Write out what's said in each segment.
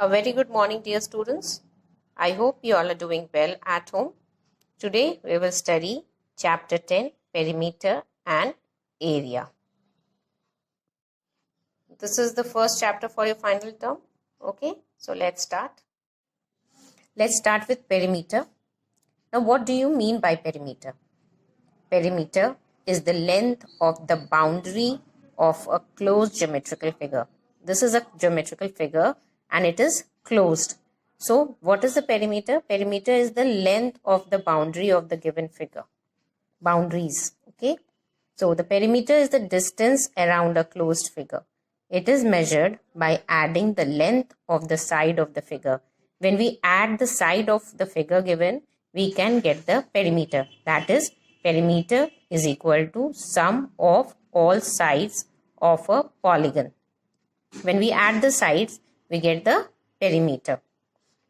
A very good morning, dear students. I hope you all are doing well at home. Today we will study chapter 10, perimeter and area. This is the first chapter for your final term. Okay, so let's start. Let's start with perimeter. Now, what do you mean by perimeter? Perimeter is the length of the boundary of a closed geometrical figure. This is a geometrical figure and it is closed. So, what is the perimeter? Perimeter is the length of the boundary of the given figure. Boundaries, okay? So, the perimeter is the distance around a closed figure. It is measured by adding the length of the side of the figure. When we add the side of the figure given, we can get the perimeter. That is, perimeter is equal to sum of all sides of a polygon. When we add the sides, we get the perimeter.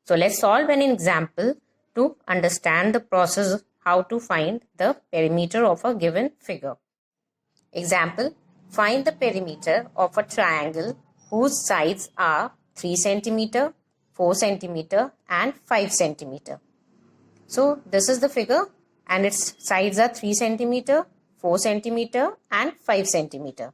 So let's solve an example to understand the process of how to find the perimeter of a given figure. Example, find the perimeter of a triangle whose sides are 3 cm, 4 cm and 5 cm. So this is the figure and its sides are 3 cm, 4 cm and 5 cm.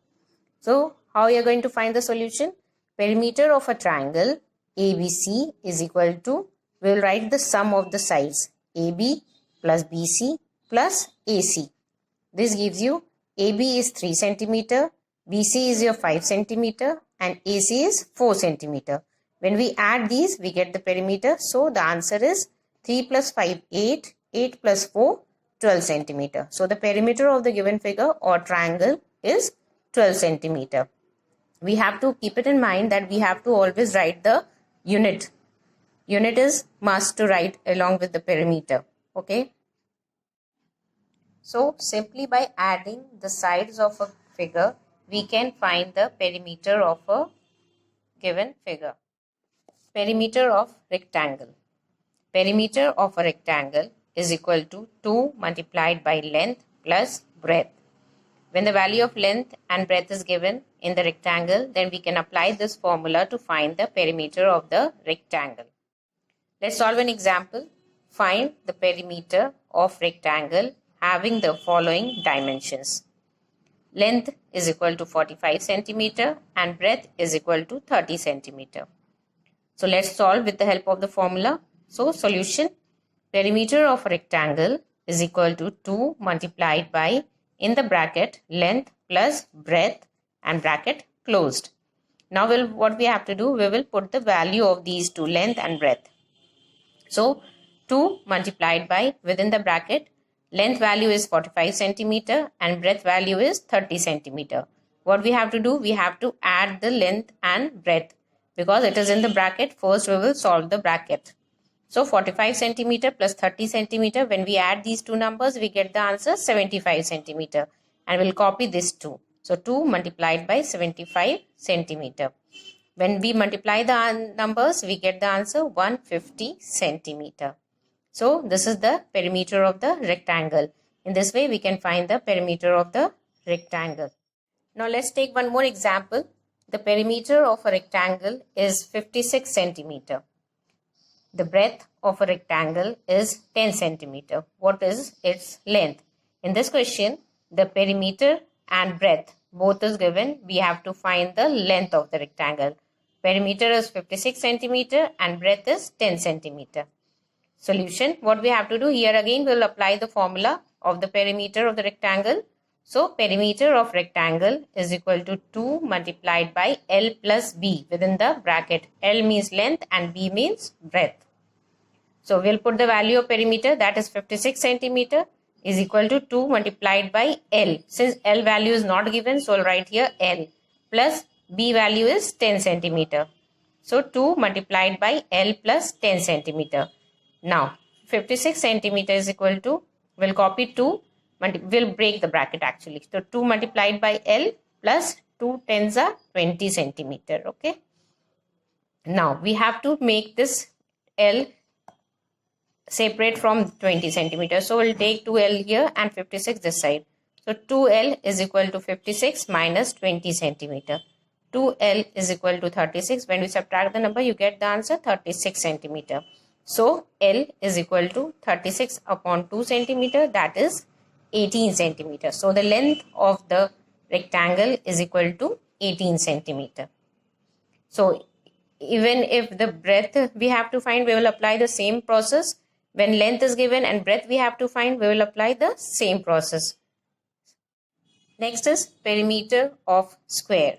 So how are you going to find the solution? Perimeter of a triangle ABC is equal to, we will write the sum of the sides AB plus BC plus AC. This gives you AB is 3 cm, BC is your 5 cm and AC is 4 cm. When we add these, we get the perimeter. So the answer is 3 plus 5, 8, 8 plus 4, 12 cm. So the perimeter of the given figure or triangle is 12 cm. We have to keep it in mind that we have to always write the unit. Unit is must to write along with the perimeter. Okay. So simply by adding the sides of a figure, we can find the perimeter of a given figure. Perimeter of rectangle. Perimeter of a rectangle is equal to 2 multiplied by length plus breadth. When the value of length and breadth is given in the rectangle, then we can apply this formula to find the perimeter of the rectangle. Let's solve an example. Find the perimeter of rectangle having the following dimensions. Length is equal to 45 cm and breadth is equal to 30 cm. So let's solve with the help of the formula. So solution, perimeter of a rectangle is equal to 2 multiplied by, in the bracket, length plus breadth and bracket closed. Now what we have to do, we will put the value of these two, length and breadth. So 2 multiplied by, within the bracket, length value is 45 cm and breadth value is 30 cm. What we have to do, we have to add the length and breadth. Because it is in the bracket, first we will solve the bracket. So 45 cm plus 30 cm, when we add these two numbers, we get the answer 75 cm. And we'll copy this 2. So 2 multiplied by 75 cm. When we multiply the numbers, we get the answer 150 cm. So this is the perimeter of the rectangle. In this way, we can find the perimeter of the rectangle. Now let's take one more example. The perimeter of a rectangle is 56 cm. The breadth of a rectangle is 10 cm. What is its length? In this question, the perimeter and breadth both is given. We have to find the length of the rectangle. Perimeter is 56 cm and breadth is 10 cm. Solution, what we have to do here again, we will apply the formula of the perimeter of the rectangle. So perimeter of rectangle is equal to 2 multiplied by L plus B within the bracket. L means length and B means breadth. So we'll put the value of perimeter, that is 56 cm is equal to 2 multiplied by L. Since L value is not given, so I'll write here L plus B value is 10 cm. So 2 multiplied by L plus 10 cm. Now 56 cm is equal to, we'll copy 2. We'll break the bracket actually. So 2 multiplied by L plus 2 tens are 20 cm. Okay. Now we have to make this L separate from 20 cm. So we'll take 2L here and 56 this side. So 2L is equal to 56 minus 20 cm. 2L is equal to 36. When we subtract the number, you get the answer 36 centimeter. So L is equal to 36 upon 2 centimeter, that is 18 centimeter. So the length of the rectangle is equal to 18 centimeter. So even if the breadth we have to find, we will apply the same process. When length is given and breadth we have to find, we will apply the same process. Next is perimeter of square.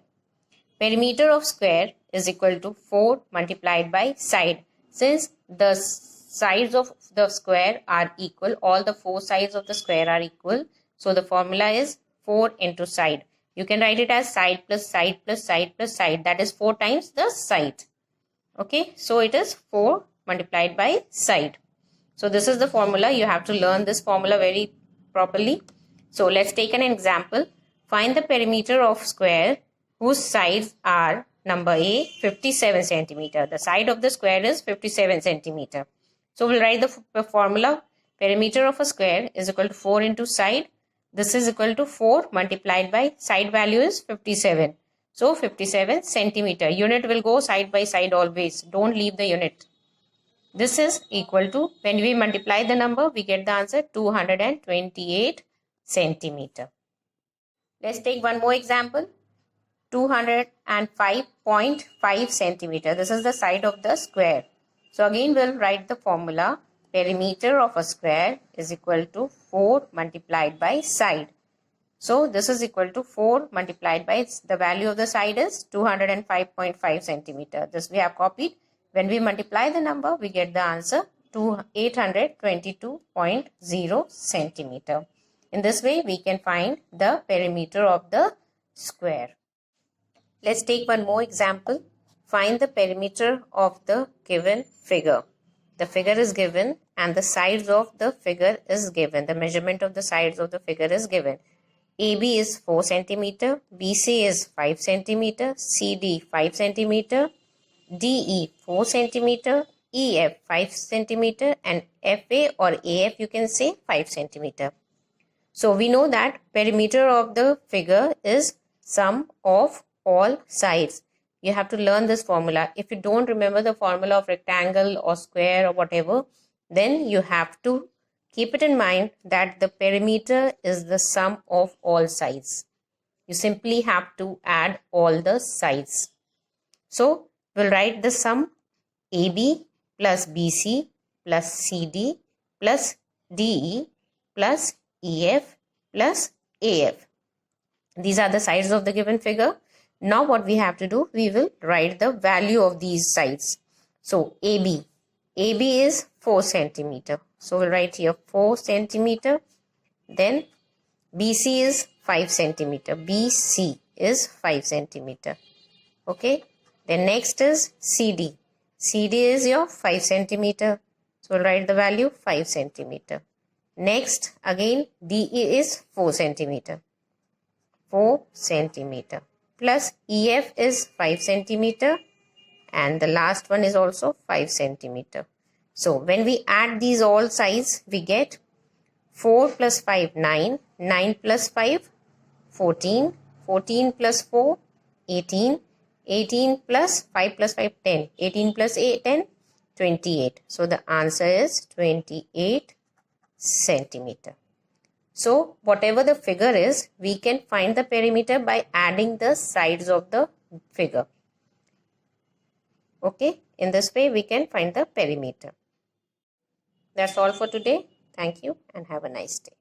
Perimeter of square is equal to 4 multiplied by side. Since the sides of the square are equal, all the 4 sides of the square are equal. So the formula is 4 into side. You can write it as side plus side plus side plus side. That is 4 times the side. Okay, so it is 4 multiplied by side. So this is the formula. You have to learn this formula very properly. So let's take an example. Find the perimeter of square whose sides are number A 57 centimeter. The side of the square is 57 centimeter. So we'll write the formula. Perimeter of a square is equal to 4 into side. This is equal to 4 multiplied by side value is 57. So 57 centimeter. Unit will go side by side always. Don't leave the unit. This is equal to, when we multiply the number, we get the answer 228 centimeter. Let's take one more example. 205.5 centimeter. This is the side of the square. So again we'll write the formula. Perimeter of a square is equal to 4 multiplied by side. So this is equal to 4 multiplied by the value of the side is 205.5 centimeter. This we have copied. When we multiply the number, we get the answer 822.0 centimeter. In this way, we can find the perimeter of the square. Let's take one more example. Find the perimeter of the given figure. The figure is given and the sides of the figure is given. The measurement of the sides of the figure is given. AB is 4 centimeter, BC is 5 centimeter, CD 5 centimeter, DE 4 centimeter, EF 5 centimeter, and FA or AF you can say 5 centimeter. So we know that perimeter of the figure is sum of all sides. You have to learn this formula. If you don't remember the formula of rectangle or square or whatever, then you have to keep it in mind that the perimeter is the sum of all sides. You simply have to add all the sides. So we'll write the sum AB plus BC plus CD plus DE plus EF plus AF. These are the sides of the given figure. Now what we have to do, we will write the value of these sides. So AB is 4 centimeter. So we'll write here 4 centimeter. Then BC is 5 centimeter. BC is 5 centimeter. Okay. Then next is CD. CD is your 5 centimeter. So we'll write the value 5 centimeter. Next again DE is 4 centimeter. 4 centimeter. Plus EF is 5 centimeter. And the last one is also 5 centimeter. So when we add these all sides, we get 4 plus 5, 9. 9 plus 5, 14. 14 plus 4, 18. 18 plus 5 plus 5, 10. 18 plus 8, 10, 28. So the answer is 28 centimeter. So whatever the figure is, we can find the perimeter by adding the sides of the figure. Okay, in this way we can find the perimeter. That's all for today. Thank you and have a nice day.